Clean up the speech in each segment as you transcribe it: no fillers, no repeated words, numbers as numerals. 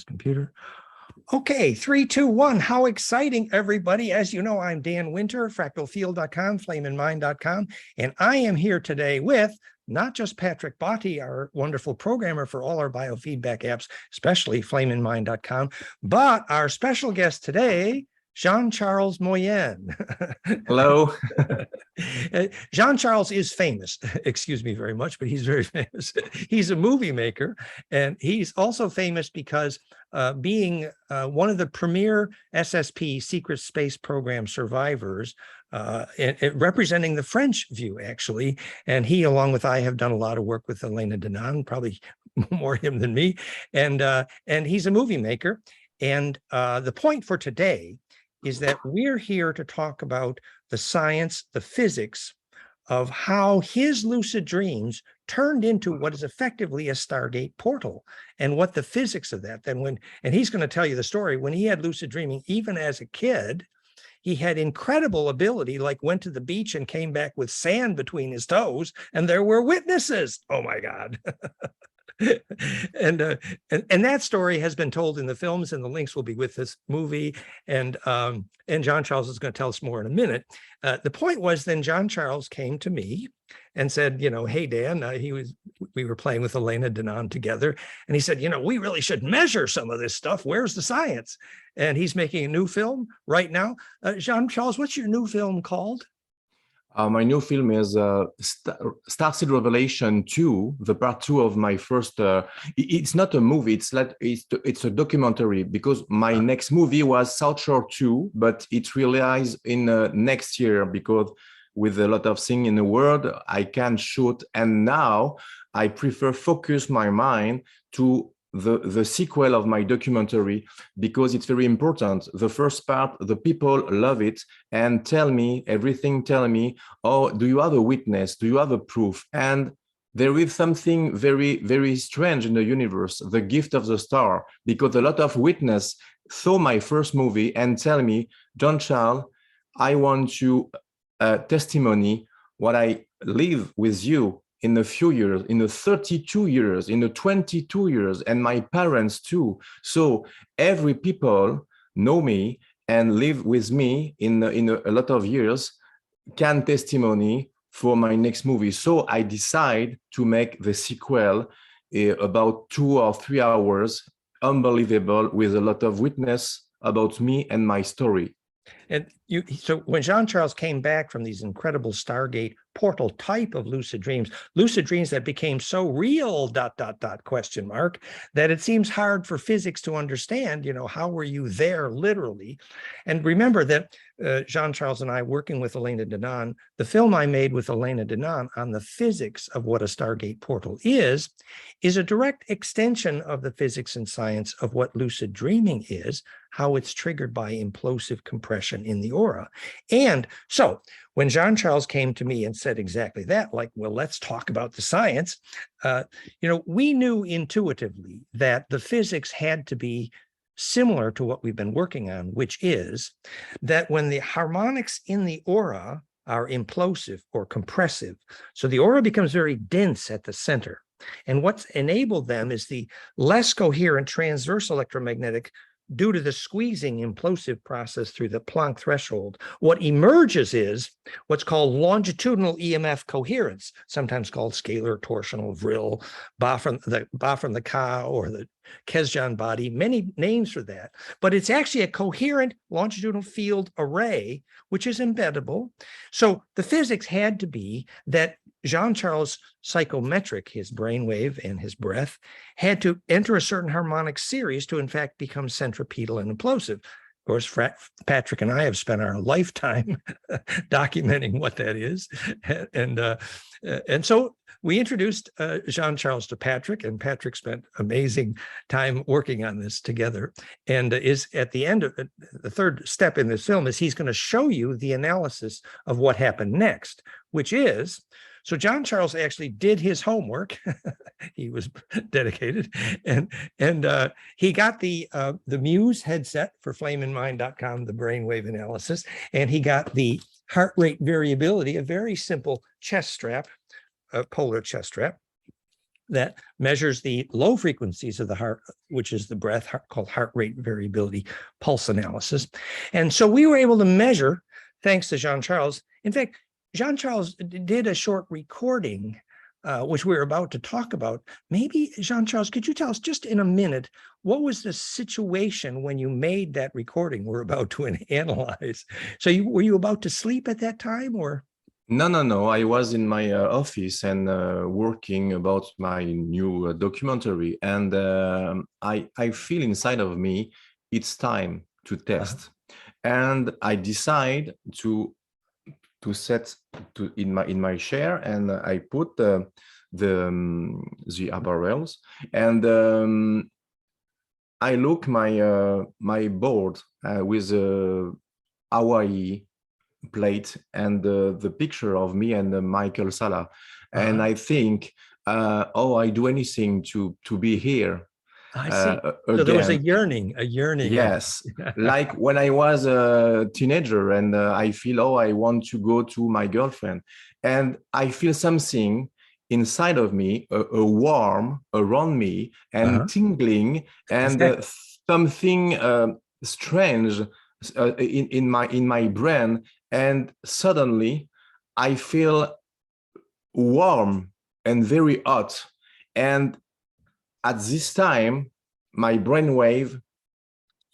this computer. Okay, 3, 2, 1. How exciting, everybody. As you know, I'm Dan Winter, fractalfield.com, FLAMEINMIND.com, and I am here today with not just Patrick Botte, our wonderful programmer for all our biofeedback apps, especially FLAMEINMIND.com, but our special guest today, Jean-Charles Moyen. Hello. Jean-Charles is famous, excuse me very much, but he's very famous. He's a movie maker, and he's also famous because being one of the premier SSP secret space program survivors, representing the French view, actually. And he, along with I, have done a lot of work with Elena Danaan, probably more him than me. And he's a movie maker. And the point for today is that we're here to talk about the science, the physics of how his lucid dreams turned into what is effectively a Stargate portal, and what the physics of that. And he's going to tell you the story. When he had lucid dreaming, even as a kid, he had incredible ability, like went to the beach and came back with sand between his toes, and there were witnesses. Oh my God. And that story has been told in the films, and the links will be with this movie. And Jean-Charles is going to tell us more in a minute. The point was, then Jean-Charles came to me and said, hey, Dan, we were playing with Elena Danaan together. And he said, we really should measure some of this stuff. Where's the science? And he's making a new film right now. Jean-Charles, what's your new film called? My new film is Starseed Revelation 2, the part 2 of my first. It's not a movie; it's a documentary, because my next movie was South Shore 2, but it realized in next year, because with a lot of things in the world, I can't shoot, and now I prefer focus my mind to the sequel of my documentary, because it's very important. The first part, the people love it and tell me, oh, do you have a witness? Do you have a proof? And there is something very, very strange in the universe, the gift of the star, because a lot of witness saw my first movie and tell me, Jean-Charles, I want you testimony what I live with you in a few years, in the 32 years, in the 22 years, and my parents too. So every people know me and live with me in a lot of years can testimony for my next movie. So I decide to make the sequel about 2 or 3 hours, unbelievable, with a lot of witness about me and my story. And so when Jean-Charles came back from these incredible Stargate portal type of lucid dreams that became so real, ... question mark, that it seems hard for physics to understand, how were you there literally? And remember that Jean-Charles and I, working with Elena Danaan, the film I made with Elena Danaan on the physics of what a Stargate portal is a direct extension of the physics and science of what lucid dreaming is, how it's triggered by implosive compression in the aura. And so when Jean-Charles came to me and said exactly that, like, well, let's talk about the science, we knew intuitively that the physics had to be similar to what we've been working on, which is that when the harmonics in the aura are implosive or compressive, so the aura becomes very dense at the center. And what's enabled them is the less coherent transverse electromagnetic due to the squeezing implosive process through the Planck threshold. What emerges is what's called longitudinal EMF coherence, sometimes called scalar torsional vril, Ba from the Ka, or the Kesjan body, many names for that. But it's actually a coherent longitudinal field array, which is embeddable. So the physics had to be that Jean-Charles' psychometric, his brainwave and his breath, had to enter a certain harmonic series to, in fact, become centripetal and implosive. Of course, Patrick and I have spent our lifetime documenting what that is. And so we introduced Jean-Charles to Patrick, and Patrick spent amazing time working on this together. And is at the end of the third step in this film is he's going to show you the analysis of what happened next, which is, so Jean-Charles actually did his homework. He was dedicated, and he got the Muse headset for FLAMEINMIND.com, the brainwave analysis, and he got the heart rate variability, a very simple chest strap, a polar chest strap. that measures the low frequencies of the heart, which is the breath, called heart rate variability pulse analysis. And so we were able to measure, thanks to Jean-Charles. In fact, Jean-Charles did a short recording, which we're about to talk about. Maybe, Jean-Charles, could you tell us just in a minute, what was the situation when you made that recording we're about to analyze? So were you about to sleep at that time, or? No. I was in my office and working about my new documentary, and I feel inside of me it's time to test, and I decide to set in my chair, and I put the apparels, and I look my board with a Hawaii plate and the picture of me and Michael Sala, and I think, oh, I do anything to be here. I see. So there was a yearning. Yes, like when I was a teenager, and I feel, oh, I want to go to my girlfriend, and I feel something inside of me, a warm around me, and tingling, and something strange in my brain, and suddenly I feel warm and very hot, and at this time my brainwave.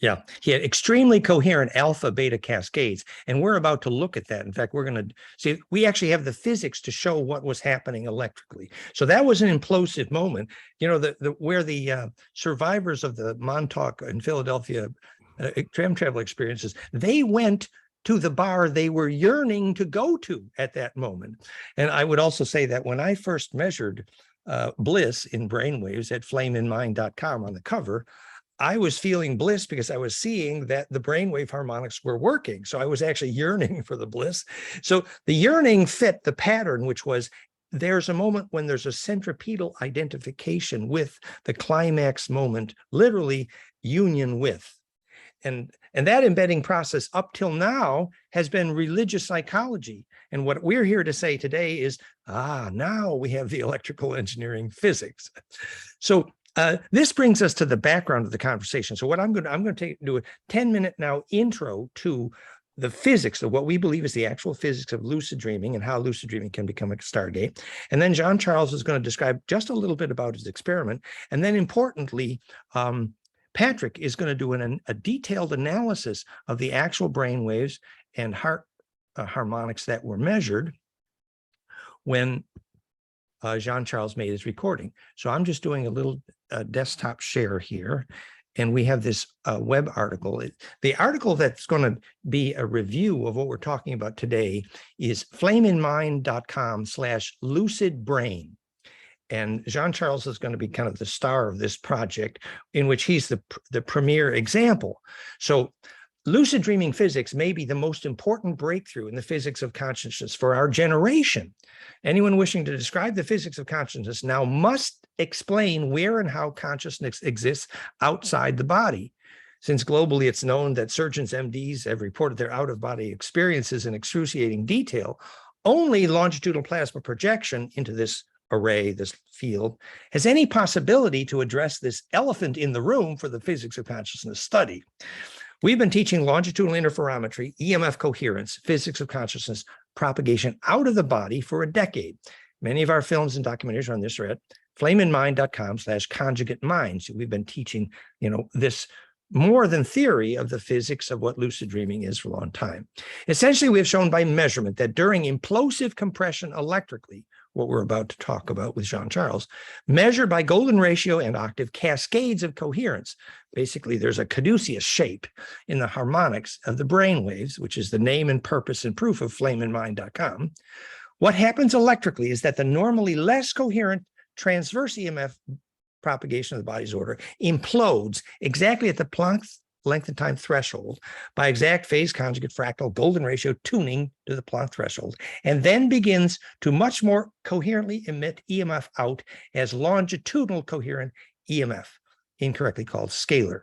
Yeah, he had extremely coherent alpha beta cascades, and we're about to look at that. In fact, we're going to see, we actually have the physics to show what was happening electrically. So that was an implosive moment, you know, where the survivors of the Montauk in Philadelphia tram travel experiences, they went to the bar they were yearning to go to at that moment. And I would also say that when I first measured bliss in brainwaves at FLAMEINMIND.com on the cover, I was feeling bliss because I was seeing that the brainwave harmonics were working. So I was actually yearning for the bliss. So the yearning fit the pattern, which was there's a moment when there's a centripetal identification with the climax moment, literally union with. And that embedding process up till now has been religious psychology. And what we're here to say today is, now we have the electrical engineering physics. So this brings us to the background of the conversation. So what I'm going to do a 10-minute now intro to the physics of what we believe is the actual physics of lucid dreaming and how lucid dreaming can become a stargate. And then Jean-Charles is going to describe just a little bit about his experiment. And then importantly, Patrick is going to do a detailed analysis of the actual brain waves and heart harmonics that were measured when Jean-Charles made his recording. So I'm just doing a little desktop share here, and we have this web article. The article that's going to be a review of what we're talking about today is FLAMEINMIND.com/lucidbrain. And Jean-Charles is going to be kind of the star of this project, in which he's the premier example. So lucid dreaming physics may be the most important breakthrough in the physics of consciousness for our generation. Anyone wishing to describe the physics of consciousness now must explain where and how consciousness exists outside the body. Since globally it's known that surgeons, MDs have reported their out-of-body experiences in excruciating detail, only longitudinal plasma projection into this array, this field, has any possibility to address this elephant in the room for the physics of consciousness study. We've been teaching longitudinal interferometry, EMF coherence, physics of consciousness, propagation out of the body for a decade. Many of our films and documentaries on this are at FLAMEINMIND.com/conjugate minds. We've been teaching, this more than theory of the physics of what lucid dreaming is for a long time. Essentially, we have shown by measurement that during implosive compression electrically, what we're about to talk about with Jean-Charles, measured by golden ratio and octave cascades of coherence. Basically, there's a caduceus shape in the harmonics of the brain waves, which is the name and purpose and proof of FLAMEINMIND.com. What happens electrically is that the normally less coherent transverse EMF propagation of the body's order implodes exactly at the Planck's length and time threshold by exact phase conjugate fractal golden ratio tuning to the Planck threshold, and then begins to much more coherently emit EMF out as longitudinal coherent EMF, incorrectly called scalar.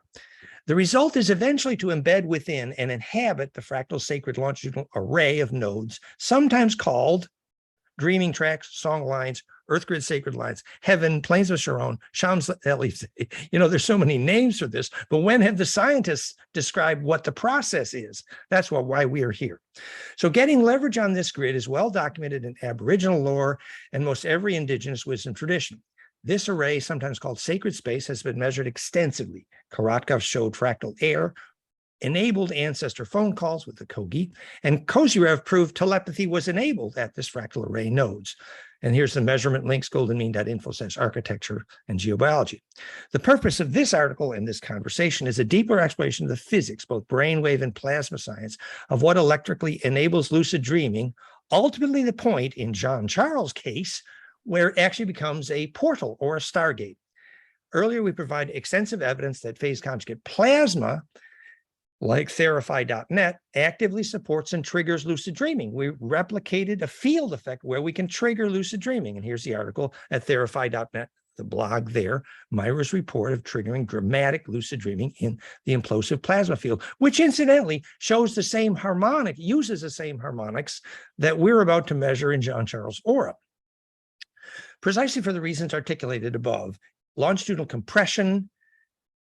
The result is eventually to embed within and inhabit the fractal sacred longitudinal array of nodes, sometimes called dreaming tracks, song lines, earth grid sacred lines, heaven, plains of Sharon, Shams, you know, there's so many names for this, but when have the scientists described what the process is? That's why we are here. So getting leverage on this grid is well documented in Aboriginal lore and most every indigenous wisdom tradition. This array, sometimes called sacred space, has been measured extensively. Korotkov showed fractal air, enabled ancestor phone calls with the Kogi, and Kozyrev proved telepathy was enabled at this fractal array nodes. And here's the measurement links, goldenmean.info/architecture and geobiology. The purpose of this article and this conversation is a deeper exploration of the physics, both brainwave and plasma science, of what electrically enables lucid dreaming, ultimately the point in Jean Charles' case, where it actually becomes a portal or a stargate. Earlier, we provided extensive evidence that phase conjugate plasma, like Therify.net, actively supports and triggers lucid dreaming. We replicated a field effect where we can trigger lucid dreaming. And here's the article at Therify.net, the blog there, Myra's report of triggering dramatic lucid dreaming in the implosive plasma field, which incidentally shows the same harmonic, uses the same harmonics that we're about to measure in Jean Charles' aura. Precisely for the reasons articulated above, longitudinal compression,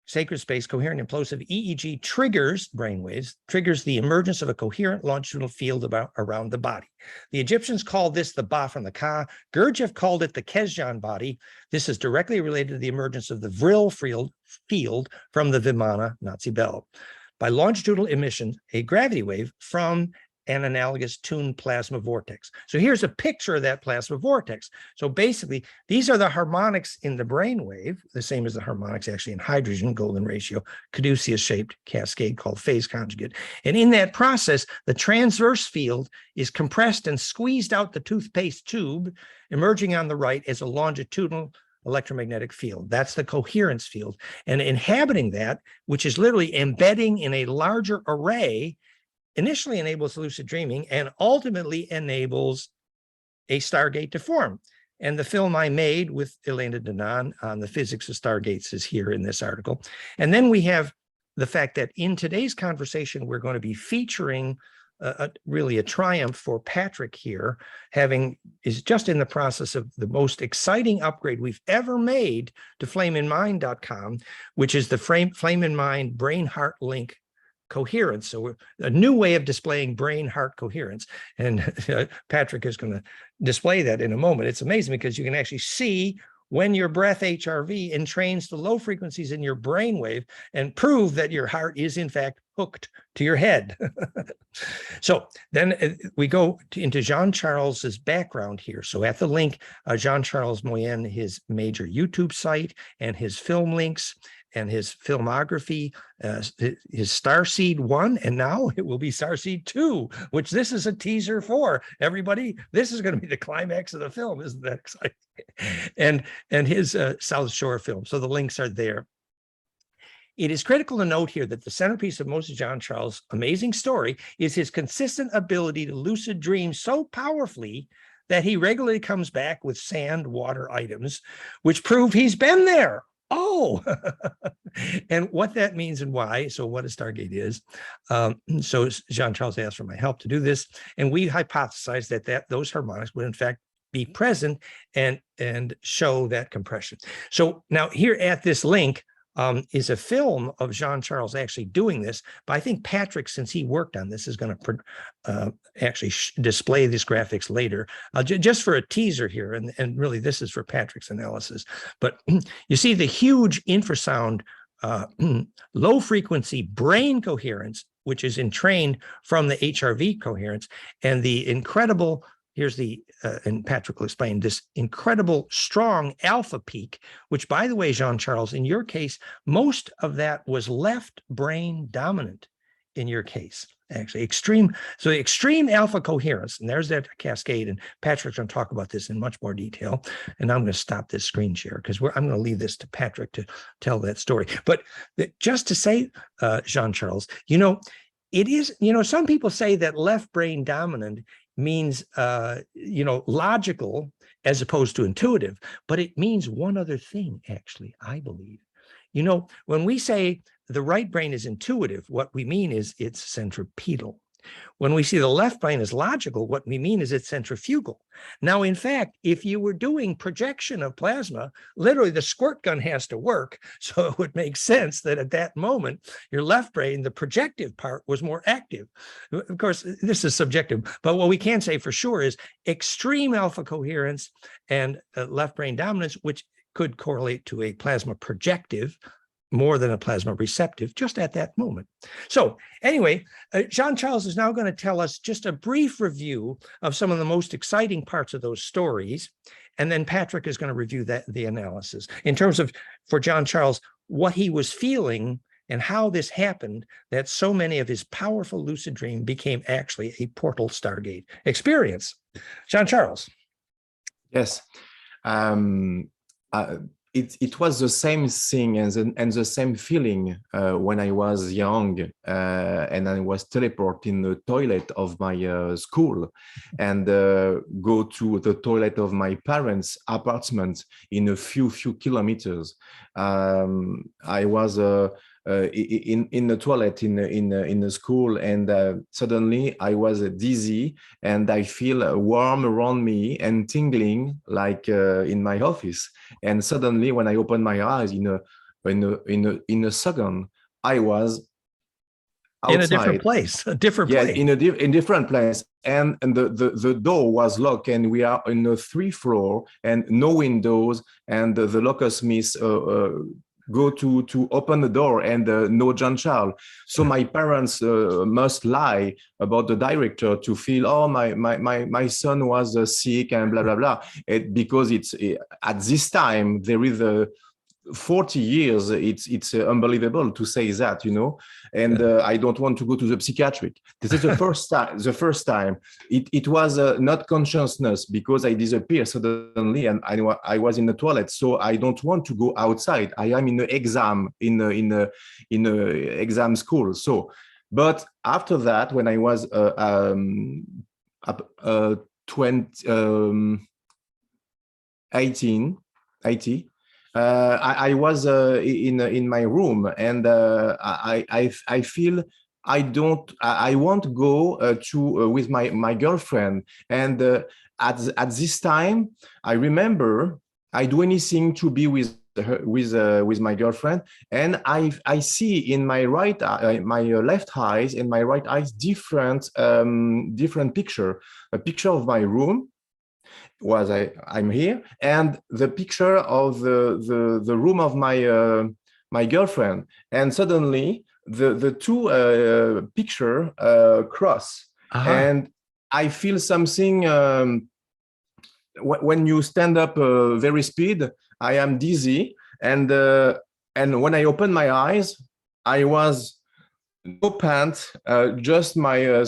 sacred space, coherent, implosive, EEG triggers brainwaves, triggers the emergence of a coherent longitudinal field around the body. The Egyptians called this the Ba from the Ka. Gurdjieff called it the Kesjan body. This is directly related to the emergence of the Vril field from the Vimana Nazi bell. By longitudinal emission, a gravity wave from an analogous tuned plasma vortex. So here's a picture of that plasma vortex. So basically, these are the harmonics in the brainwave, the same as the harmonics actually in hydrogen, golden ratio, caduceus-shaped cascade called phase conjugate. And in that process, the transverse field is compressed and squeezed out the toothpaste tube, emerging on the right as a longitudinal electromagnetic field. That's the coherence field. And inhabiting that, which is literally embedding in a larger array, initially enables lucid dreaming and ultimately enables a stargate to form. And the film I made with Elena Danan on the physics of stargates is here in this article. And then we have the fact that in today's conversation, we're going to be featuring really a triumph for Patrick here, is just in the process of the most exciting upgrade we've ever made to FLAMEINMIND.com, which is the Flame in Mind Brain Heart Link coherence. So a new way of displaying brain heart coherence. And Patrick is going to display that in a moment. It's amazing because you can actually see when your breath HRV entrains the low frequencies in your brainwave and prove that your heart is in fact hooked to your head. So then we go into Jean Charles's background here. So at the link, Jean Charles Moyen, his major YouTube site and his film links and his filmography, his Starseed 1, and now it will be Starseed 2, which this is a teaser for. Everybody, this is going to be the climax of the film. Isn't that exciting? And his South Shore film. So the links are there. It is critical to note here that the centerpiece of most of Jean Charles' amazing story is his consistent ability to lucid dream so powerfully that he regularly comes back with sand, water items, which prove he's been there. Oh, and what that means and why. So what a stargate is. So Jean Charles asked for my help to do this. And we hypothesized that those harmonics would in fact be present and show that compression. So now here at this link is a film of Jean Charles actually doing this. But I think Patrick, since he worked on this, is going to actually display these graphics later, just for a teaser here. And really, this is for Patrick's analysis. But you see the huge infrasound, low frequency brain coherence, which is entrained from the HRV coherence, and the incredible, here's the, and Patrick will explain, this incredible strong alpha peak, which, by the way, Jean Charles, in your case, most of that was left brain dominant in your case, actually extreme. So the extreme alpha coherence, and there's that cascade, and Patrick's going to talk about this in much more detail. And I'm going to stop this screen share because I'm going to leave this to Patrick to tell that story. But just to say, Jean Charles, you know, it is, you know, some people say that left brain dominant means, you know, logical as opposed to intuitive, but it means one other thing, actually, I believe. You know, when we say the right brain is intuitive, what we mean is it's centripetal. When we see the left brain as logical, what we mean is it's centrifugal. Now, in fact, if you were doing projection of plasma, literally the squirt gun has to work. So it would make sense that at that moment, your left brain, the projective part, was more active. Of course, this is subjective, but what we can say for sure is extreme alpha coherence and left brain dominance, which could correlate to a plasma projective more than a plasma receptive just at that moment. So anyway, Jean-Charles is now going to tell us just a brief review of some of the most exciting parts of those stories. And then Patrick is going to review the analysis in terms of, for Jean-Charles, what he was feeling and how this happened, that so many of his powerful lucid dream became actually a portal stargate experience. Jean-Charles. Yes. It was the same thing and the same feeling when I was young and I was teleported in the toilet of my school and go to the toilet of my parents' apartment in a few kilometers. I was in the toilet in the school, and suddenly I was dizzy and I feel warm around me and tingling like in my office. And suddenly, when I opened my eyes, in a second, I was outside. In a different place, a different place. In a different place, and the door was locked, and we are in a 3rd floor and no windows, and the locksmith go to open the door, and no Jean-Charles. So my parents must lie about the director to feel, oh, my son was sick and blah blah blah. Because it's at this time there is a 40 years, it's unbelievable to say that, and I don't want to go to the psychiatric. This is the first time it was not consciousness, because I disappeared suddenly and I was in the toilet, so I don't want to go outside. I am in the exam in the exam school. So but after that, when I was 80, I was in my room, and I feel I won't go to with my girlfriend. And at this time, I remember I do anything to be with her, with my girlfriend, and I see in my my left eyes and my right eyes different picture, a picture of my room. I'm here, and the picture of the room of my girlfriend, and suddenly the two picture cross. And I feel something when you stand up very speed. I am dizzy, and when I open my eyes, I was no pants, just my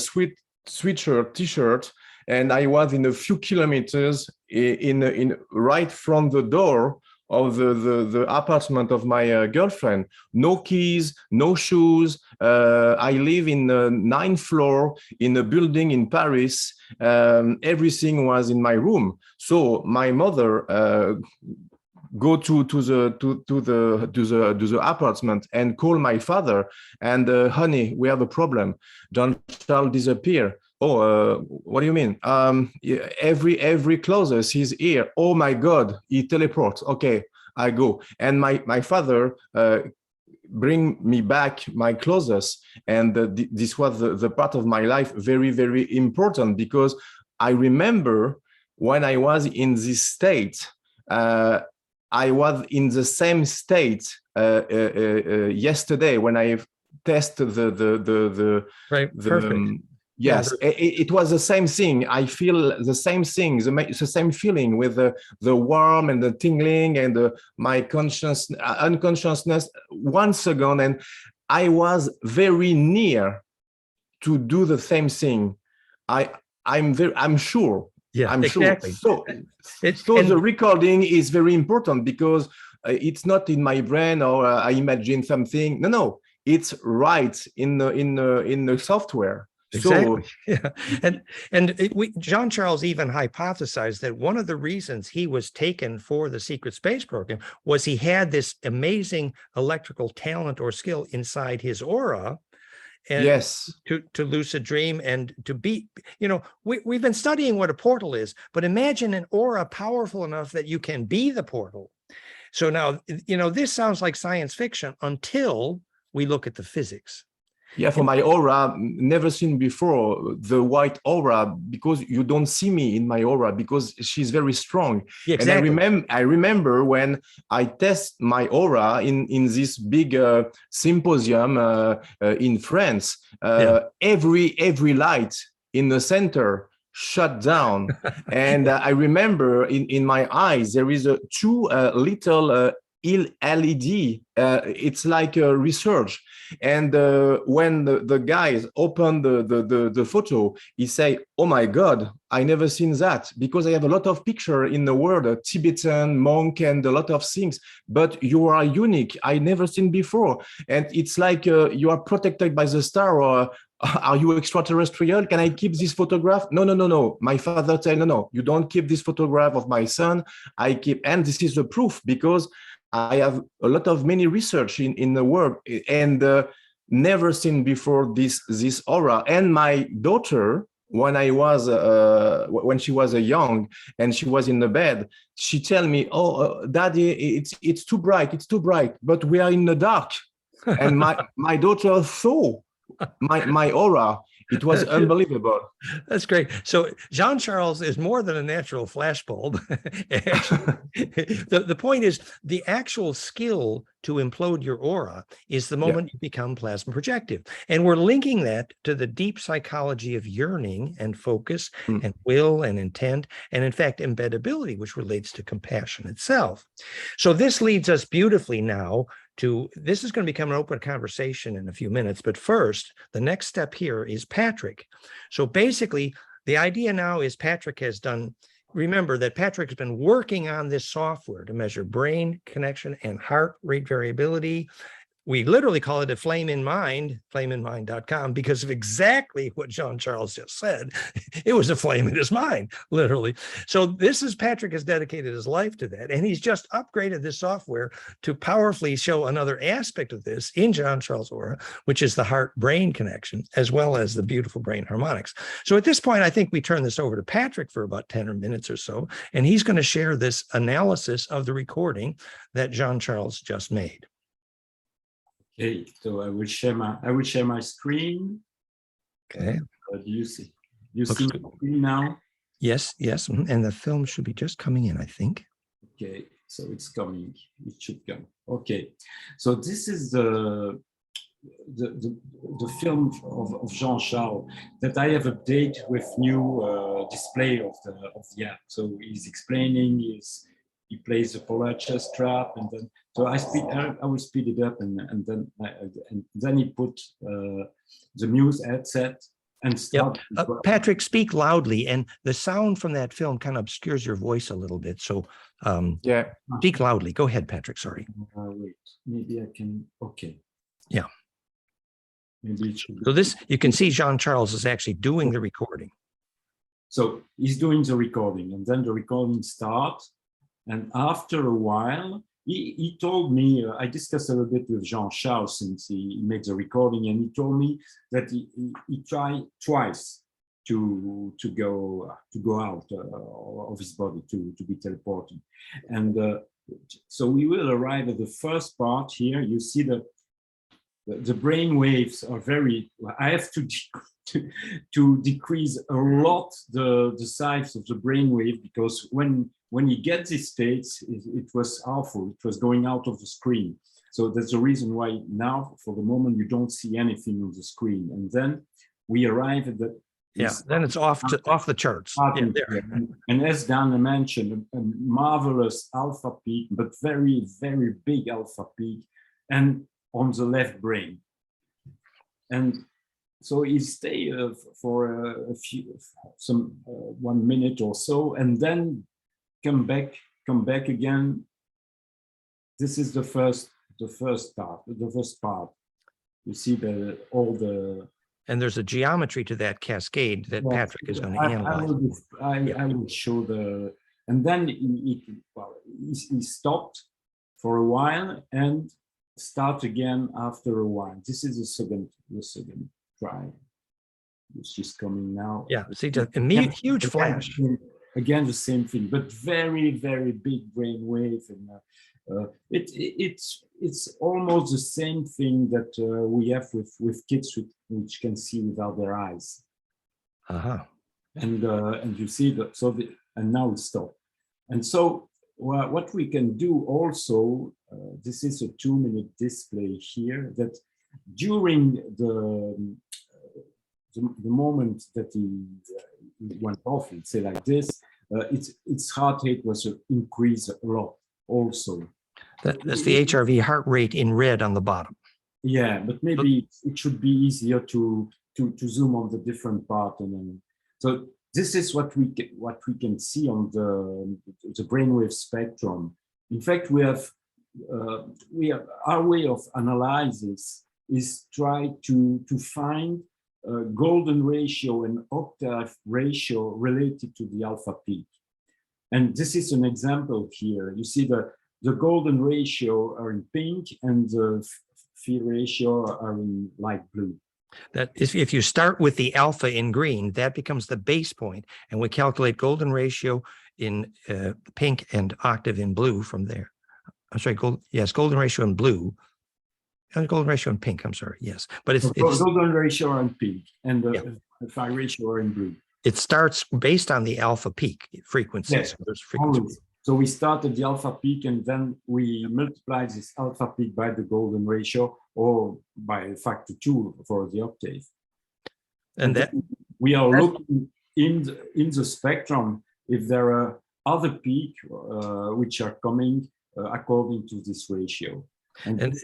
sweatshirt, t-shirt. And I was in a few kilometers in right from the door of the apartment of my girlfriend. No keys, no shoes. I live in the 9th floor in a building in Paris. Everything was in my room. So my mother go to the apartment and call my father, and honey, we have a problem. Jean-Charles disappear. Oh, what do you mean? Every closes he's here. Oh my God, he teleports. Okay, I go. And my father bring me back my clothes, and this was the part of my life very, very important, because I remember when I was in this state, I was in the same state yesterday when I tested the right. Perfect. Yes, it was the same thing. I feel the same thing, the same feeling, with the warm and the tingling and my unconsciousness once again. And I was very near to do the same thing. I'm sure. Yeah, I'm exactly. Sure. So the recording is very important, because it's not in my brain or I imagine something. No, it's right in the software. Exactly. So, yeah. And Jean-Charles even hypothesized that one of the reasons he was taken for the secret space program was he had this amazing electrical talent or skill inside his aura. and Yes. to lucid dream and to be, we've been studying what a portal is, but imagine an aura powerful enough that you can be the portal. So now, this sounds like science fiction until we look at the physics. Yeah, for my aura, never seen before, the white aura, because you don't see me in my aura because she's very strong. Yeah, exactly. And I remember when I test my aura in this big symposium in France, every light in the center shut down. And I remember in my eyes, there is two little LED, it's like a research. And when the guys open the photo, he say, "Oh my God, I never seen that," because I have a lot of picture in the world, a Tibetan monk and a lot of things, but you are unique. I never seen before. And it's like you are protected by the star, or are you extraterrestrial? Can I keep this photograph? No. My father said, no, you don't keep this photograph of my son. I keep, and this is the proof, because I have a lot of many research in the world, and never seen before this aura. And my daughter, when she was young and she was in the bed, she tell me, "Oh, Daddy, it's too bright, but we are in the dark." And my daughter saw my aura. It was unbelievable. That's great. So Jean-Charles is more than a natural flashbulb. The point is, the actual skill to implode your aura is the moment you become plasma projective. And we're linking that to the deep psychology of yearning and focus and will and intent, and in fact, embeddability, which relates to compassion itself. So this leads us beautifully now to, this is going to become an open conversation in a few minutes, but first, the next step here is Patrick. So basically, the idea now is Patrick has done, remember that Patrick has been working on this software to measure brain connection and heart rate variability. We literally call it a flame in mind, FLAMEINMIND.com, because of exactly what Jean-Charles just said. It was a flame in his mind, literally. So this is, Patrick has dedicated his life to that. And he's just upgraded this software to powerfully show another aspect of this in Jean-Charles' aura, which is the heart-brain connection, as well as the beautiful brain harmonics. So at this point, I think we turn this over to Patrick for about 10 minutes or so, and he's going to share this analysis of the recording that Jean-Charles just made. Okay, so I will share my screen. Okay. Do you see my screen now? Yes. And the film should be just coming in, I think. Okay, so it's coming. It should come. Okay, so this is the film of Jean-Charles that I have updated with new display of the app. So he's explaining he plays the polar chess trap, and then so I will speed it up, and then he put the Muse headset and start. Patrick, speak loudly, and the sound from that film kind of obscures your voice a little bit. So speak loudly. Go ahead, Patrick. Sorry. Wait, maybe I can. Okay. Yeah. Maybe it should. So this, you can see Jean-Charles is actually doing the recording. So he's doing the recording, and then the recording starts. And after a while, he told me, I discussed a little bit with Jean-Charles since he made the recording, and he told me that he tried twice to go out of his body, to be teleported. And so we will arrive at the first part here. You see that the brain waves are very, I have to decrease a lot the size of the brain wave, because when you get these states, it was awful. It was going out of the screen. So that's the reason why now, for the moment, you don't see anything on the screen. And then we arrive at the then it's off the charts. And as Dana mentioned, a marvelous alpha peak, but very, very big alpha peak, and on the left brain. And so he stay for a few, 1 minute or so, and then come back again. This is the first part. You see and there's a geometry to that cascade that Patrick is going to analyze. I will show and then he stopped for a while, and start again after a while. This is the second try, which is coming now. Yeah, see, the immediate huge flash. Again, the same thing, but very, very big brain wave, and it's almost the same thing that we have with kids which can see without their eyes. And you see that, and now it stopped. And so what we can do also, this is a 2-minute display here, that during the moment that he went off, let's say like this, its heart rate was increased a lot also. That's the HRV heart rate in red on the bottom. Yeah, but maybe it should be easier to zoom on the different part, and then so this is what we can see on the brainwave spectrum. In fact, we have our way of analysis is try to find golden ratio and octave ratio related to the alpha peak. And this is an example here. You see the golden ratio are in pink and the phi ratio are in light blue. That is, if you start with the alpha in green, that becomes the base point, and we calculate golden ratio in pink and octave in blue from there. I'm sorry, golden ratio in blue. Golden ratio in pink, I'm sorry, yes. But it's golden ratio in pink and the phi ratio are in blue. It starts based on the alpha peak frequency. Yes, so we start at the alpha peak and then we multiply this alpha peak by the golden ratio or by a factor 2 for the octave. And that we are looking in the spectrum if there are other peaks which are coming according to this ratio. And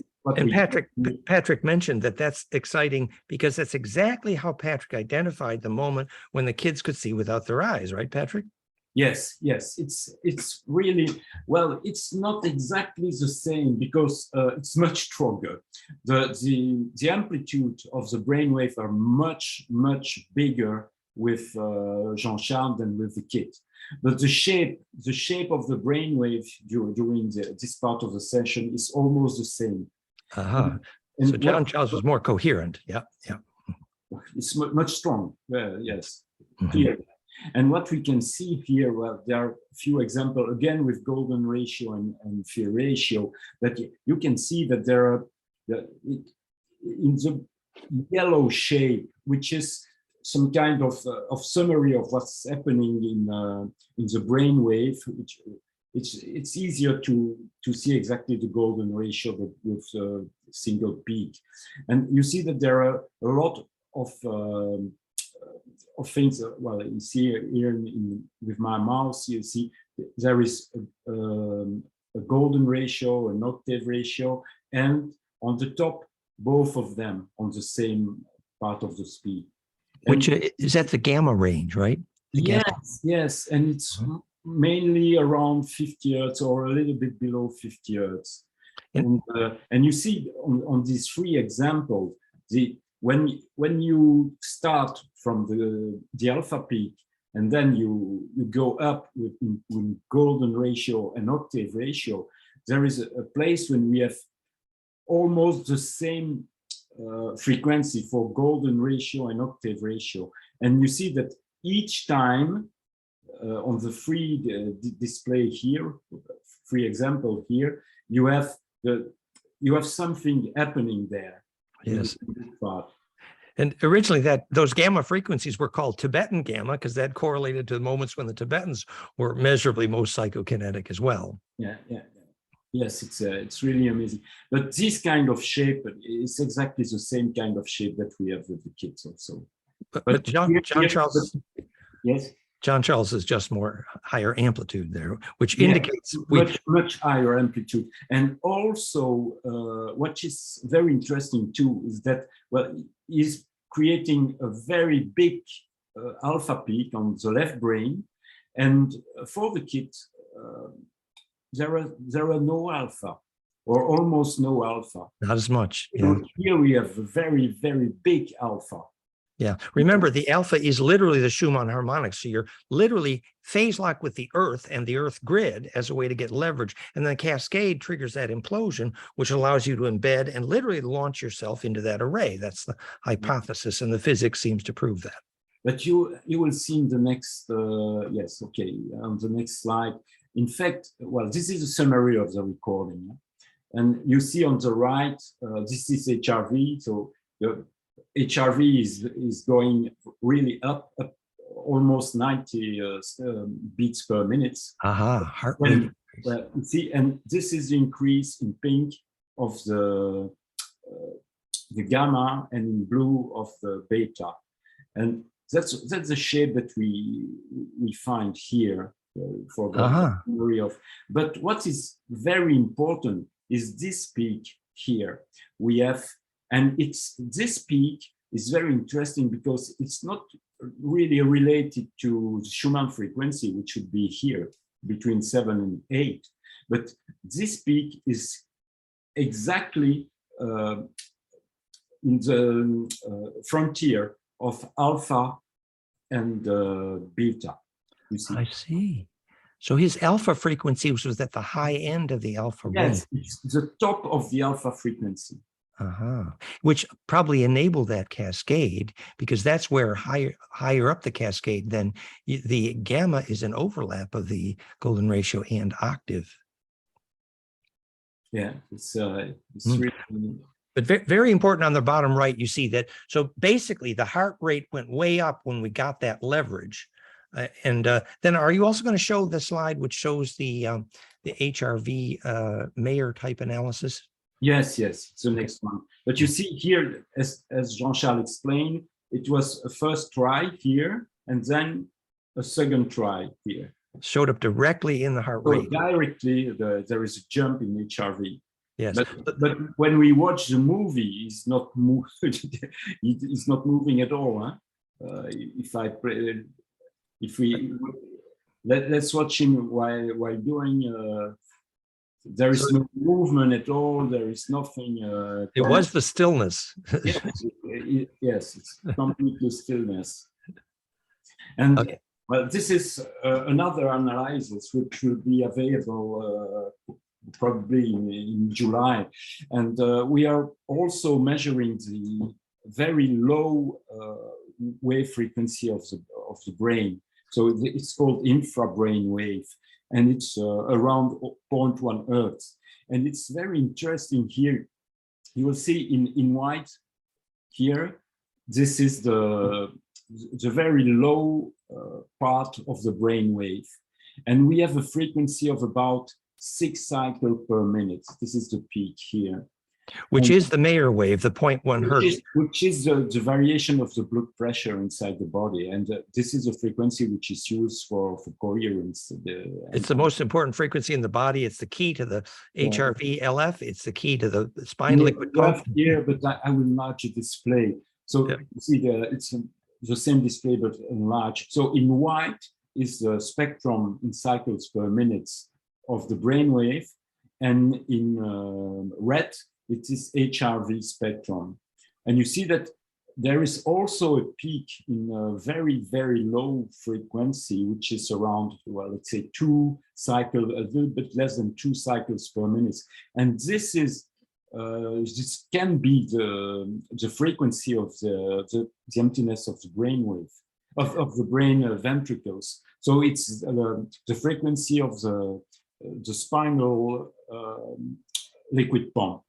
Patrick mentioned that that's exciting because that's exactly how Patrick identified the moment when the kids could see without their eyes, right, Patrick? Yes, it's really, well, it's not exactly the same because it's much stronger. The amplitude of the brainwave are much bigger with Jean-Charles than with the kid. But the shape of the brainwave during this part of the session is almost the same. So Jean-Charles was more coherent. Yeah. It's much stronger. Yes, clearly. And what we can see here, well, there are a few examples, again, with golden ratio and phi ratio, that you can see that there are, in the yellow shape, which is some kind of summary of what's happening in the brainwave, which it's easier to see exactly the golden ratio with a single peak. And you see that there are a lot of things. Well, you see here with my mouse, you see there is a golden ratio, an octave ratio, and on the top, both of them on the same part of the speed. Which is at the gamma range, right? Yes, and it's mainly around 50 hertz or a little bit below 50 hertz. And you see on these 3 examples, when you start from the alpha peak and then you go up with golden ratio and octave ratio, there is a place when we have almost the same frequency for golden ratio and octave ratio. And you see that each time on the 3 display here, 3 example here, you have something happening there. Yes. And originally those gamma frequencies were called Tibetan gamma because that correlated to the moments when the Tibetans were measurably most psychokinetic as well. Yeah. Yes, it's really amazing. But this kind of shape is exactly the same kind of shape that we have with the kids also. But Jean-Charles, yes, Jean-Charles is just more higher amplitude there, which indicates much higher amplitude. And also, what is very interesting too is that, well, he's creating a very big alpha peak on the left brain, and for the kids, there are no alpha, or almost no alpha. Not as much. Here we have a very big alpha. Yeah. Remember, the alpha is literally the Schumann harmonic. So you're literally phase locked with the Earth and the Earth grid as a way to get leverage. And then cascade triggers that implosion, which allows you to embed and literally launch yourself into that array. That's the hypothesis, and the physics seems to prove that. But you will see in the next, yes, okay, on the next slide. In fact, well, this is a summary of the recording. And you see on the right, this is HRV. So the HRV is going really up almost 90 beats per minute. Heart rate. Well, you see, and this is the increase in pink of the gamma, and in blue of the beta. And that's the shape that we find here for the theory of. But what is very important is this peak here. We have, and this peak is very interesting because it's not really related to the Schumann frequency, which should be here between 7 and 8. But this peak is exactly in the frontier of alpha and beta. You see? I see. So his alpha frequency was at the high end of the alpha range. Yes, it's the top of the alpha frequency. Which probably enabled that cascade, because that's where higher up the cascade, then the gamma is an overlap of the golden ratio and octave. Yeah, it's really. But very important on the bottom right, you see that. So basically, the heart rate went way up when we got that leverage. And then are you also going to show the slide which shows the HRV Mayer type analysis? Yes, it's the next one. But you see here, as Jean-Charles explained, it was a first try here, and then a second try here. Showed up directly in the heart so rate. Directly, there is a jump in HRV. Yes. But when we watch the movie, it's not it's not moving at all. Huh? Let's watch him while doing. There is no movement at all. There is nothing. It was the stillness. Yes, it's completely stillness. And well, this is another analysis which will be available probably in July. And we are also measuring the very low wave frequency of the brain. So it's called brainwave. And it's around 0.1 Hertz. And it's very interesting here. You will see in white here, this is the very low part of the brain wave. And we have a frequency of about 6 cycles per minute. This is the peak here. Which is the Mayer wave, the 0.1 Hertz. Which is the variation of the blood pressure inside the body. And this is a frequency which is used for coherence. It's the most important frequency in the body. It's the key to the HRV LF. It's the key to the spine liquid pump. Here, but I will enlarge the display. So you see it's the same display, but enlarged. So in white is the spectrum in cycles per minute of the brainwave. And in red, it is HRV spectrum. And you see that there is also a peak in a very, very low frequency, which is around, well, let's say 2 cycles, a little bit less than 2 cycles per minute. And this is, this can be the frequency of the emptiness of the brainwave, of the brain ventricles. So it's the frequency of the spinal liquid pump.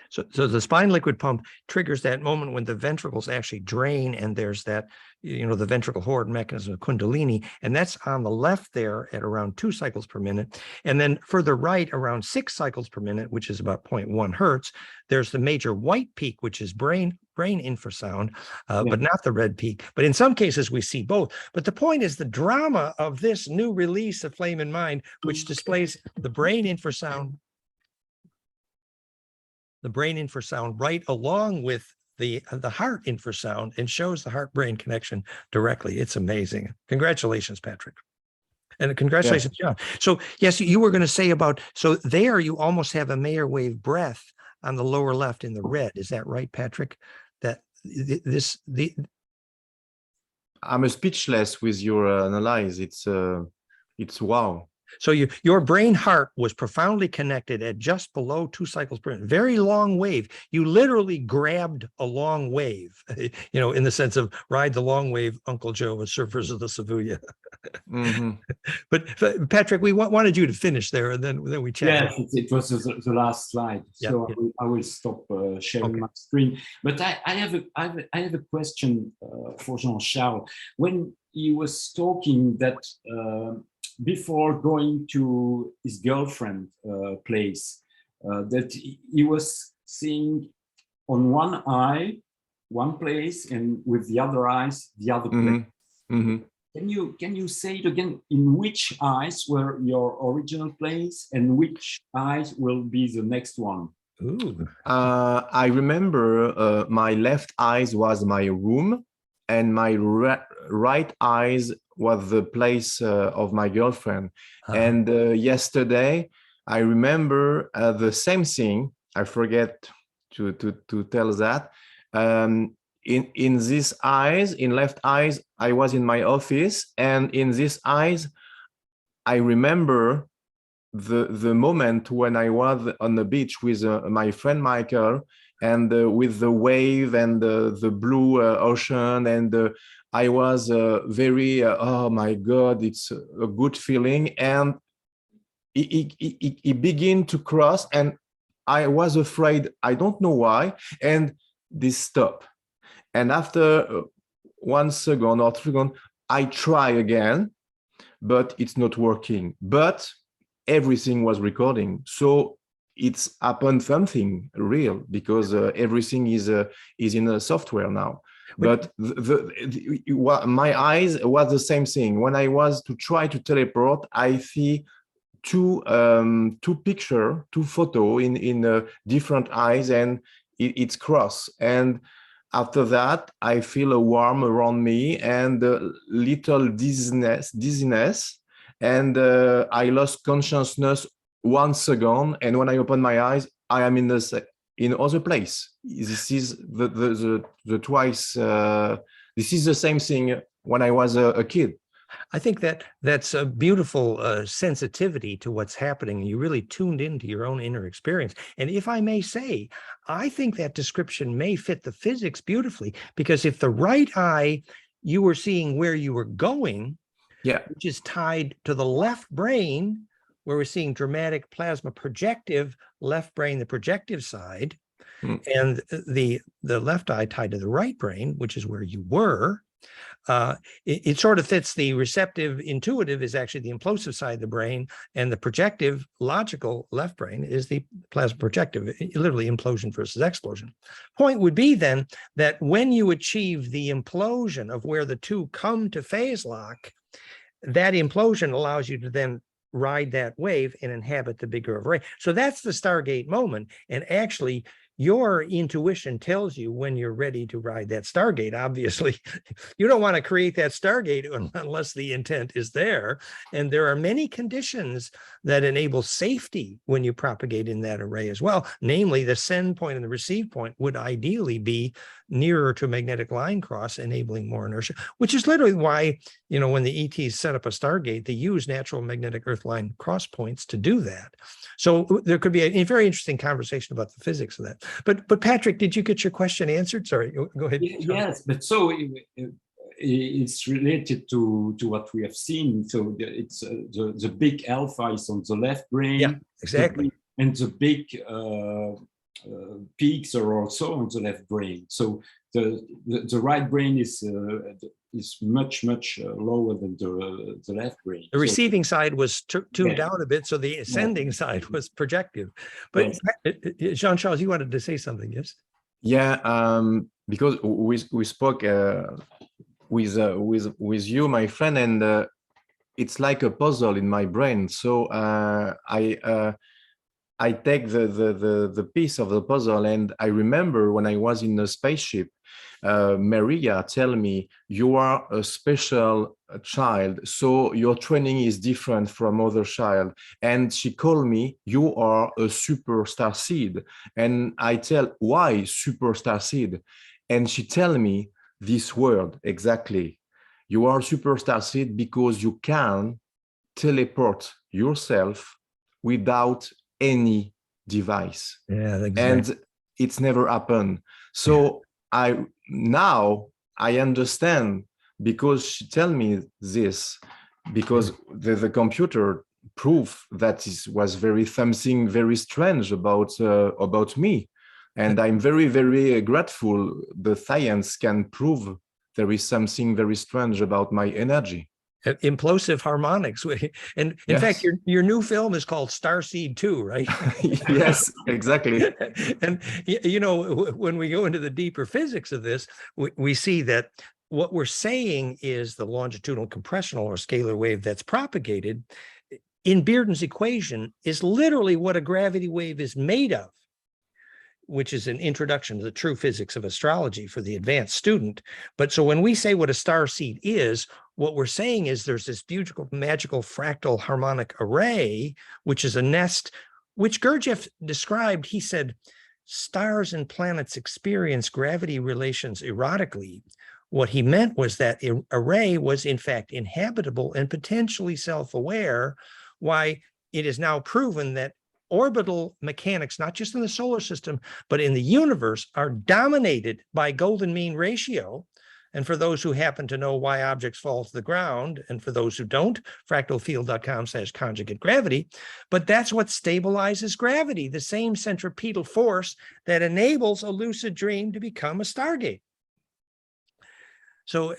So the spine liquid pump triggers that moment when the ventricles actually drain, and there's that, the ventricle horde mechanism of kundalini, and that's on the left there at around 2 cycles per minute. And then further right, around 6 cycles per minute, which is about 0.1 Hertz, there's the major white peak, which is brain infrasound, but not the red peak. But in some cases, we see both. But the point is the drama of this new release of Flame in Mind, which displays the brain infrasound right along with the heart infrasound, and shows the heart-brain connection directly. It's amazing. Congratulations, Patrick. And congratulations, John. So yes, you were going to say about, so there you almost have a Mayer wave breath on the lower left in the red. Is that right, Patrick? That I'm speechless with your analysis. It's wow. So your brain heart was profoundly connected at just below 2 cycles per minute, very long wave. You literally grabbed a long wave, in the sense of ride the long wave, Uncle Joe, as surfers of the Savuya. Mm-hmm. But Patrick, we wanted you to finish there, and then we chat. Yes, it was the last slide. Yeah, So yeah. I will stop sharing Okay. my screen. But I have a question for Jean-Charles. When he was talking that before going to his girlfriend place, that he was seeing on one eye one place and with the other eyes the other place. Mm-hmm. Can you say it again? In which eyes were your original place and which eyes will be the next one? Ooh. I remember my left eyes was my room, and my right eyes was the place of my girlfriend. And yesterday, I remember the same thing. I forget to tell that. In these eyes, in left eyes, I was in my office, and in these eyes, I remember the moment when I was on the beach with my friend Michael, and with the wave and the blue ocean, and I was very oh my God, it's a good feeling, and it began to cross, and I was afraid, I don't know why, and this stopped. And after 1 second or 3 seconds, I try again, but it's not working. But everything was recording. So it's happened something real, because everything is in a software now. But my eyes was the same thing. When I was to try to teleport, I see two photo in different eyes, and it's cross. And after that, I feel a warm around me and a little dizziness, and I lost consciousness 1 second. And when I open my eyes, I am in other place. This is the twice. This is the same thing when I was a kid. I think that's a beautiful sensitivity to what's happening. You really tuned into your own inner experience. And if I may say, I think that description may fit the physics beautifully, because if the right eye, you were seeing where you were going, yeah, which is tied to the left brain, where we're seeing dramatic plasma projective left brain, the projective side, and the left eye tied to the right brain, which is where you were. It sort of fits. The receptive intuitive is actually the implosive side of the brain, and the projective logical left brain is the plasma projective, literally implosion versus explosion. Point would be then that when you achieve the implosion of where the two come to phase lock, that implosion allows you to then ride that wave and inhabit the bigger array. So that's the Stargate moment. And actually, your intuition tells you when you're ready to ride that Stargate. Obviously, you don't want to create that Stargate unless the intent is there. And there are many conditions that enable safety when you propagate in that array as well. Namely, the send point and the receive point would ideally be nearer to magnetic line cross, enabling more inertia, which is literally why, when the ETs set up a Stargate, they use natural magnetic earth line cross points to do that. So there could be a very interesting conversation about the physics of that. But Patrick, did you get your question answered? Sorry, go ahead. Yes, but so it's related to what we have seen. So it's the big alpha is on the left brain. Yeah, exactly. And the big peaks are also on the left brain. So the right brain is much lower than the left brain. The receiving side was tuned Yeah. down a bit, so the ascending side was projective. But Yes. Jean-Charles, you wanted to say something, yes? Yeah, because we spoke with you, my friend, and it's like a puzzle in my brain. So I take the piece of the puzzle, and I remember when I was in a spaceship, Maria tell me, you are a special child, so your training is different from other child. And she called me, you are a super starseed. And I tell, why super starseed? And she tell me this word exactly. You are super starseed because you can teleport yourself without any device. Yeah, exactly. And it's never happened. So now I understand, because she tell me this, because the computer proof that was something very strange about me. And I'm very, very grateful the science can prove there is something very strange about my energy. Implosive harmonics. And in fact, your new film is called Starseed 2, right? Yes, exactly. And, you know, when we go into the deeper physics of this, we see that what we're saying is the longitudinal compressional or scalar wave that's propagated in Bearden's equation is literally what a gravity wave is made of, which is an introduction to the true physics of astrology for the advanced student. But so when we say what a starseed is, what we're saying is there's this beautiful, magical fractal harmonic array, which is a nest, which Gurdjieff described. He said, stars and planets experience gravity relations erotically. What he meant was that array was in fact inhabitable and potentially self-aware, why it is now proven that orbital mechanics, not just in the solar system, but in the universe, are dominated by golden mean ratio. And for those who happen to know why objects fall to the ground, and for those who don't, fractalfield.com/conjugate gravity, but that's what stabilizes gravity, the same centripetal force that enables a lucid dream to become a stargate. So,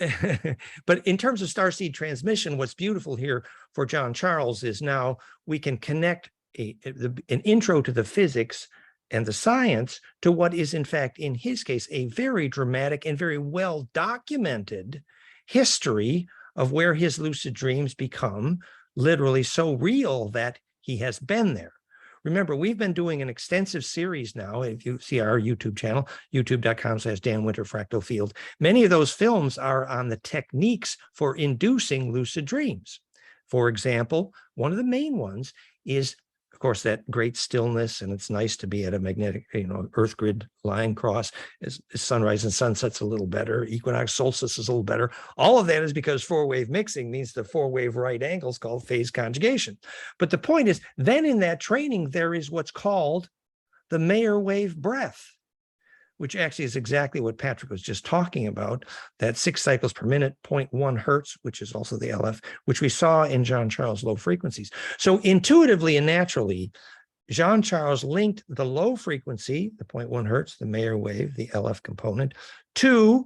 but in terms of starseed transmission, what's beautiful here for John Charles is now we can connect an intro to the physics and the science to what is, in fact, in his case, a very dramatic and very well documented history of where his lucid dreams become literally so real that he has been there. Remember, we've been doing an extensive series now. If you see our YouTube channel, youtube.com/Dan Winter Fractal Field, many of those films are on the techniques for inducing lucid dreams. For example, one of the main ones is, of course, that great stillness, and it's nice to be at a magnetic, Earth grid line cross. As sunrise and sunset's a little better, equinox, solstice is a little better. All of that is because four-wave mixing means the four-wave right angles called phase conjugation. But the point is, then in that training, there is what's called the Mayer wave breath, which actually is exactly what Patrick was just talking about, that 6 cycles per minute, 0.1 hertz, which is also the LF, which we saw in Jean Charles low frequencies. So intuitively and naturally, Jean Charles linked the low frequency, the 0.1 hertz, the Mayer wave, the LF component, to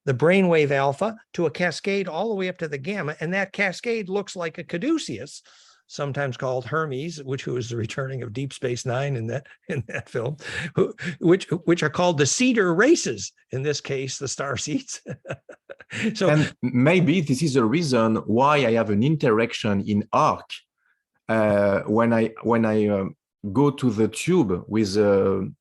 the brainwave alpha, to a cascade all the way up to the gamma, and that cascade looks like a caduceus, sometimes called Hermes, who is the returning of Deep Space Nine in that film, which are called the Cedar races, in this case, the star seeds. So, and maybe this is the reason why I have an interaction in arc when I go to the tube with the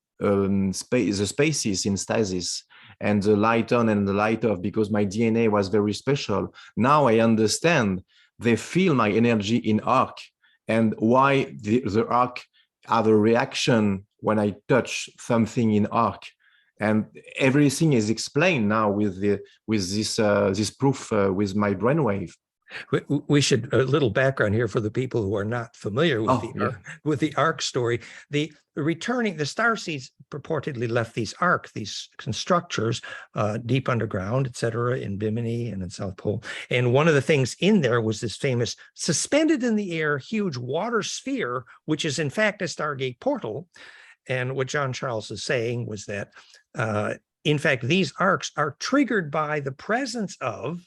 spaces in stasis, and the light on and the light off, because my DNA was very special. Now I understand. They feel my energy in arc, and why the arc have a reaction when I touch something in arc, and everything is explained now with this proof with my brainwave. We should, a little background here for the people who are not familiar with the arc story. The star seeds purportedly left these structures deep underground, et cetera, in Bimini and in South Pole. And one of the things in there was this famous suspended in the air, huge water sphere, which is in fact a Stargate portal. And what John Charles is saying was that, in fact, these arcs are triggered by the presence of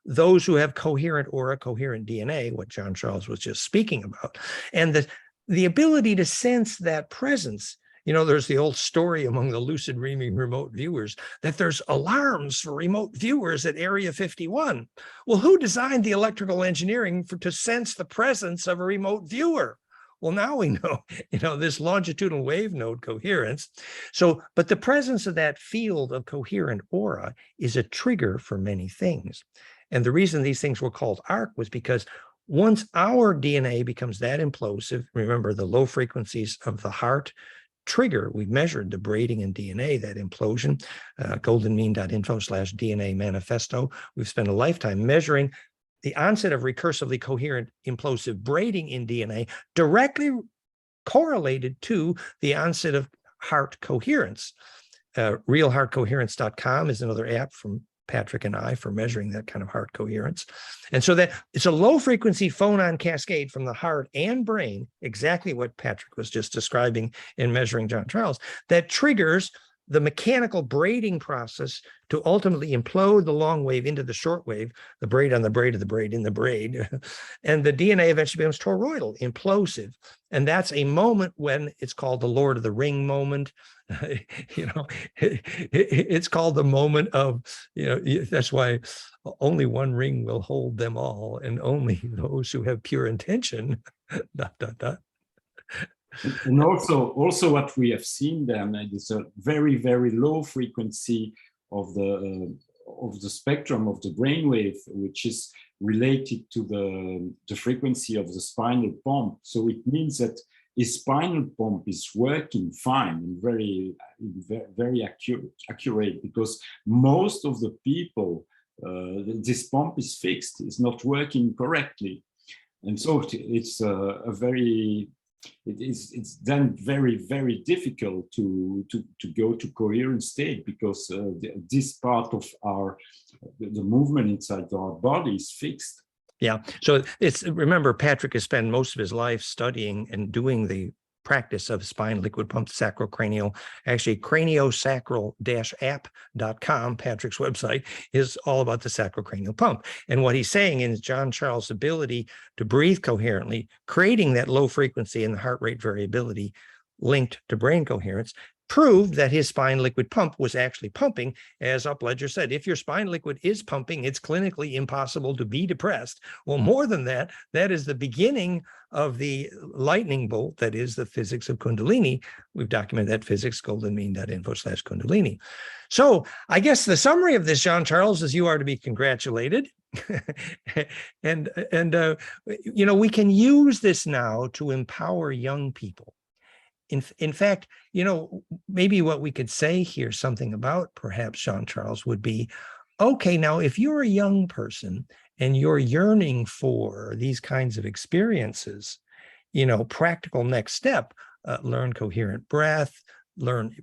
those who have coherent aura, coherent DNA, what John Charles was just speaking about. And the ability to sense that presence, there's the old story among the lucid dreaming remote viewers that there's alarms for remote viewers at Area 51. Well, who designed the electrical engineering to sense the presence of a remote viewer? Well, now we know, this longitudinal wave node coherence. So, but the presence of that field of coherent aura is a trigger for many things. And the reason these things were called arc was because once our DNA becomes that implosive, remember the low frequencies of the heart trigger. We've measured the braiding in DNA, that implosion, goldenmean.info/DNA manifesto. We've spent a lifetime measuring the onset of recursively coherent implosive braiding in DNA, directly correlated to the onset of heart coherence. Realheartcoherence.com is another app from Patrick and I for measuring that kind of heart coherence. And so that it's a low frequency phonon cascade from the heart and brain, exactly what Patrick was just describing in measuring John Charles, that triggers the mechanical braiding process to ultimately implode the long wave into the short wave, the braid on the braid of the braid in the braid. And the DNA eventually becomes toroidal, implosive. And that's a moment when it's called the Lord of the Ring moment. It's called the moment of, that's why only one ring will hold them all, and only those who have pure intention, ... And also what we have seen then is a very, very low frequency of the spectrum of the brainwave, which is related to the frequency of the spinal pump. So it means that his spinal pump is working fine and very, very accurate, because most of the people, this pump is fixed, is not working correctly. And so it's it's then very, very difficult to go to coherent state, because this part of the movement inside our body is fixed. Yeah. So remember, Patrick has spent most of his life studying and doing the practice of spine liquid pump sacrocranial. Actually, craniosacral-app.com, Patrick's website, is all about the sacrocranial pump. And what he's saying is John Charles' ability to breathe coherently, creating that low frequency and the heart rate variability linked to brain coherence, proved that his spine liquid pump was actually pumping. As Upledger said, if your spine liquid is pumping, it's clinically impossible to be depressed. Well, more than that, that is the beginning of the lightning bolt that is the physics of kundalini. We've documented that physics, goldenmean.info/kundalini. So I guess the summary of this, John Charles, is you are to be congratulated. and we can use this now to empower young people. In fact, maybe what we could say here something about, perhaps, Jean Charles, would be, okay, now if you're a young person and you're yearning for these kinds of experiences, practical next step, learn coherent breath, learn,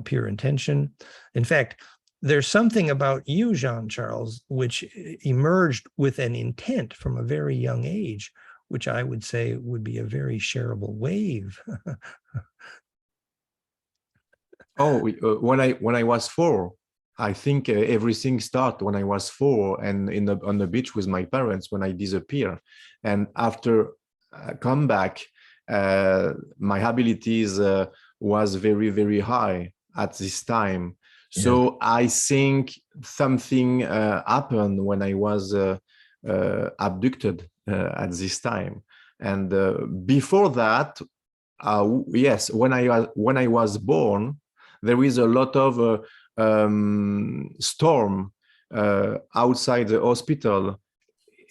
pure intention. In fact, there's something about you, Jean Charles, which emerged with an intent from a very young age, which I would say would be a very shareable wave. When I was 4, I think everything started when I was 4 and on the beach with my parents when I disappear. And after I come back, my abilities was very, very high at this time. Yeah. So I think something happened when I was abducted at this time. And before that, yes, when I was born, there is a lot of storm outside the hospital,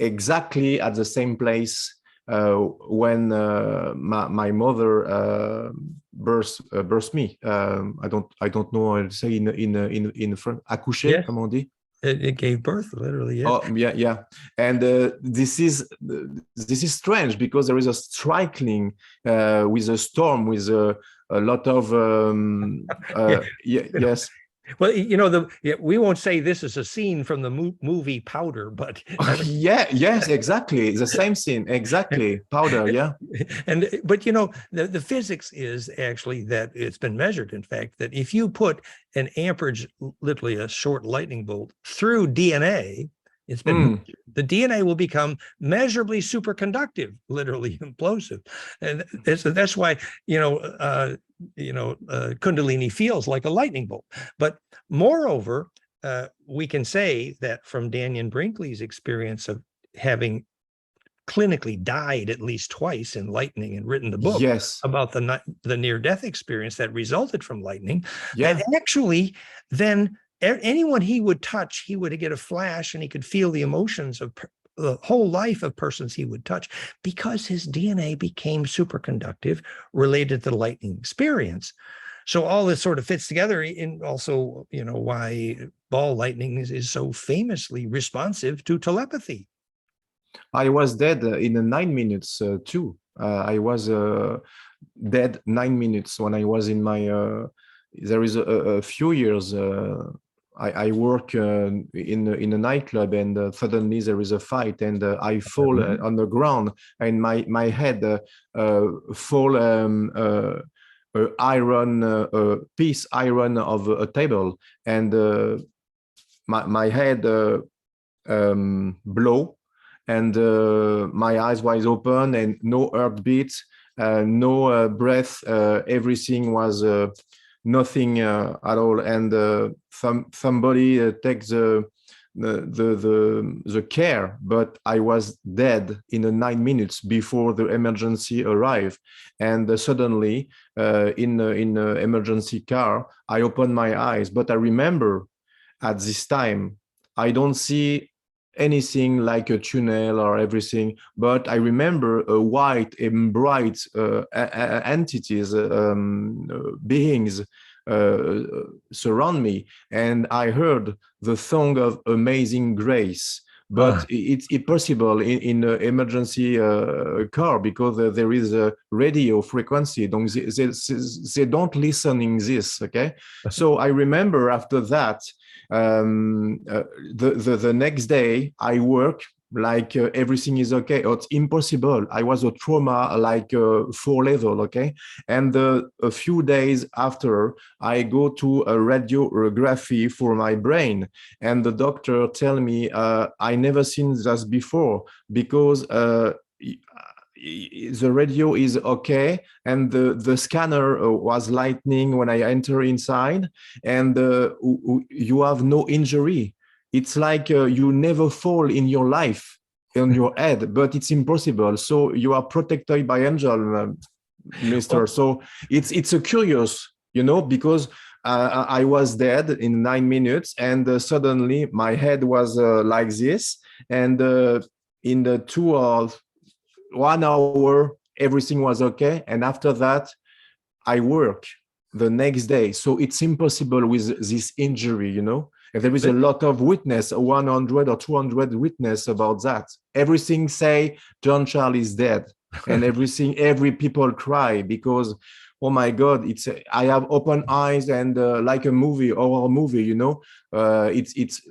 exactly at the same place when my mother birthed me. I don't know how to say in French. Accoucher, yes. Comment on dit? It gave birth, literally. Yeah. Oh, yeah. And this is strange, because there is a striking with a storm, with a lot of yes. Well, we won't say this is a scene from the movie Powder, but yes, exactly, the same scene, exactly, Powder, yeah. But the physics is actually that it's been measured, in fact, that if you put an amperage, literally a short lightning bolt, through DNA, it's been the DNA will become measurably superconductive, literally implosive, and that's why Kundalini feels like a lightning bolt. But moreover, we can say that from Daniel Brinkley's experience of having clinically died at least twice in lightning and written the book about the near-death experience that resulted from lightning, that actually then anyone he would touch, he would get a flash and he could feel the emotions of the whole life of persons he would touch, because his DNA became superconductive related to the lightning experience. So all this sort of fits together in also, you know, why ball lightning is so famously responsive to telepathy. I was dead in 9 minutes too. I was dead 9 minutes when I was in my, there is a few years, I work in a nightclub, and suddenly there is a fight, and I fall on the ground, and my head fall iron piece iron of a table, and my head blow, and my eyes wide open, and no heartbeat, no breath, everything was nothing at all, and somebody takes the care, but I was dead in 9 minutes before the emergency arrived, and suddenly in the emergency car I opened my eyes, but I remember at this time I don't see anything like a tunnel or everything, but I remember a white and bright entities, beings surround me, and I heard the song of Amazing Grace. But it's impossible in an emergency car, because there is a radio frequency. Donc they don't listen in this, okay? So I remember after that, the next day I work like everything is okay. Oh, it's impossible. I was a trauma like 4 level, okay? And a few days after, I go to a radiography for my brain, and the doctor tell me I never seen this before, because the radio is okay, and the scanner was lightning when I enter inside, and you have no injury. It's like you never fall in your life on your head, but it's impossible. So you are protected by angel, Mister. So it's a curious, you know, because I was dead in 9 minutes, and suddenly my head was like this, and in the 2 or 1 hour, everything was okay. And after that, I work the next day. So it's impossible with this injury, you know. And there is a lot of witness, 100 or 200 witness about that. Everything say John Charles is dead, and every people cry, because, oh my God, I have open eyes, and like a movie, horror movie, you know. It's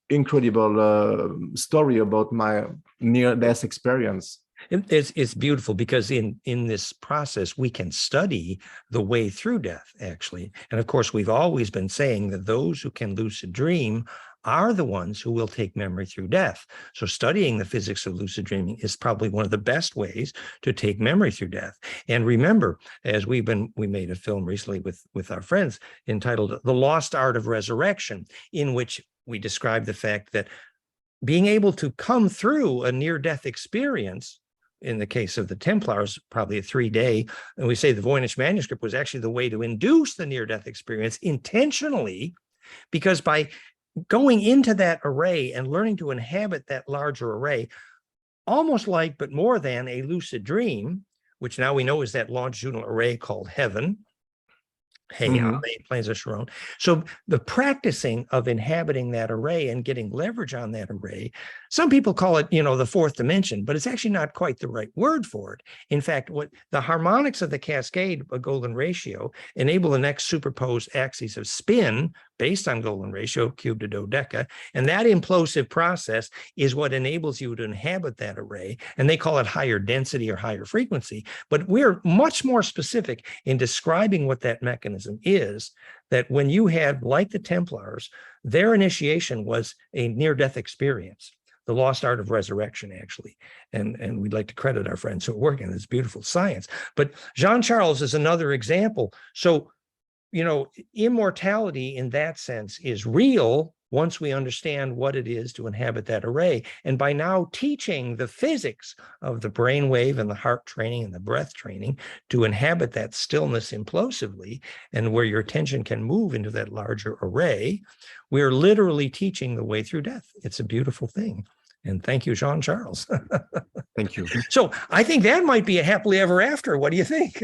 incredible story about my near-death experience. It's beautiful, because in this process, we can study the way through death, actually. And of course, we've always been saying that those who can lucid dream are the ones who will take memory through death. So studying the physics of lucid dreaming is probably one of the best ways to take memory through death. And remember, as we made a film recently with our friends entitled The Lost Art of Resurrection, in which we describe the fact that being able to come through a near-death experience, in the case of the Templars, probably a 3-day, and we say the Voynich manuscript was actually the way to induce the near-death experience intentionally, because by going into that array and learning to inhabit that larger array, almost like, but more than a lucid dream, which now we know is that longitudinal array called heaven, planes of Sharon. So the practicing of inhabiting that array and getting leverage on that array, some people call it, you know, the 4th dimension, but it's actually not quite the right word for it. In fact, what the harmonics of the cascade, a golden ratio, enable the next superposed axes of spin based on golden ratio, cube to dodeca. And that implosive process is what enables you to inhabit that array. And they call it higher density or higher frequency. But we're much more specific in describing what that mechanism is, that when you had, like the Templars, their initiation was a near-death experience, the lost art of resurrection, actually. And we'd like to credit our friends who are working on this beautiful science. But Jean Charles is another example. So, you know, immortality in that sense is real once we understand what it is to inhabit that array. And by now teaching the physics of the brainwave and the heart training and the breath training to inhabit that stillness implosively, and where your attention can move into that larger array, we're literally teaching the way through death. It's a beautiful thing. And thank you, Jean-Charles. Thank you. So I think that might be a happily ever after. What do you think?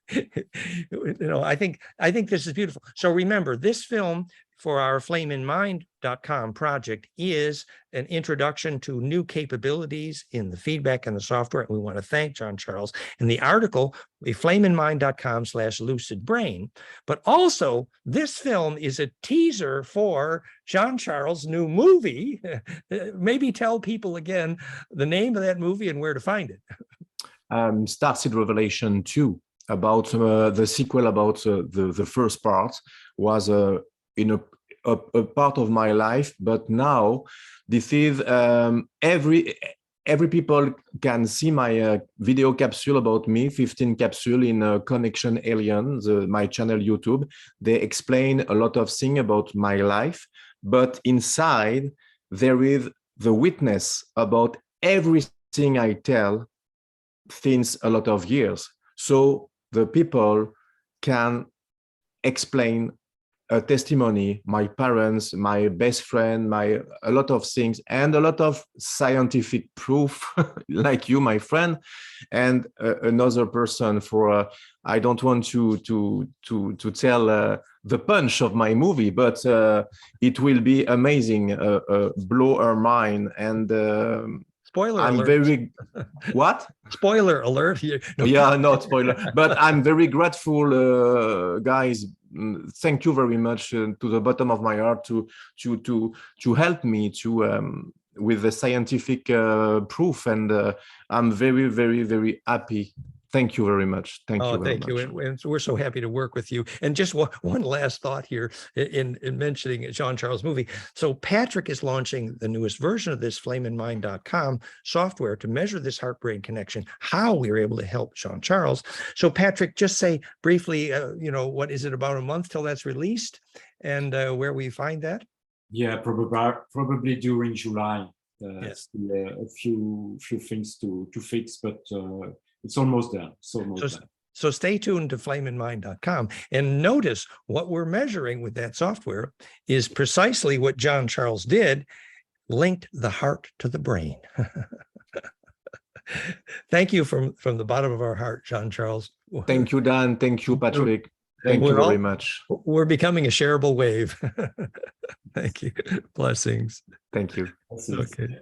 I think this is beautiful. So remember, this film for our FLAMEINMIND.com project is an introduction to new capabilities in the feedback and the software. And we want to thank Jean-Charles. In the article, FLAMEINMIND.com/lucidbrain. But also, this film is a teaser for Jean-Charles' new movie. Maybe tell people again the name of that movie and where to find it. Starseed Revelation 2, about the sequel, about the first part, was in a part of my life, but now this is every people can see my video capsule about me, 15 capsule in Connection Alien, my channel YouTube. They explain a lot of things about my life, but inside there is the witness about everything I tell since a lot of years. So the people can explain a testimony, my parents, my best friend, a lot of things, and a lot of scientific proof, like you, my friend, and another person. For I don't want to tell the punch of my movie, but it will be amazing, blow our mind, and spoiler I'm alert. very what? Spoiler alert. No. Yeah, not spoiler, but I'm very grateful, guys. Thank you very much to the bottom of my heart to help me to with the scientific proof, and I'm very, very, very happy. Thank you very much. Thank you very much. And we're so happy to work with you. And just one last thought here in mentioning Jean-Charles' movie. So Patrick is launching the newest version of this FLAMEINMIND.com software to measure this heart-brain connection, how we were able to help Jean-Charles. So Patrick, just say briefly, what is it, about a month till that's released, and where we find that? Yeah, probably during July. Yes. A few things to fix, but it's almost done. So stay tuned to FLAMEINMIND.com and notice what we're measuring with that software is precisely what Jean-Charles did, linked the heart to the brain. Thank you from the bottom of our heart, Jean-Charles. Thank you, Dan. Thank you, Patrick. Thank you very much. We're becoming a shareable wave. Thank you. Blessings. Thank you. Okay.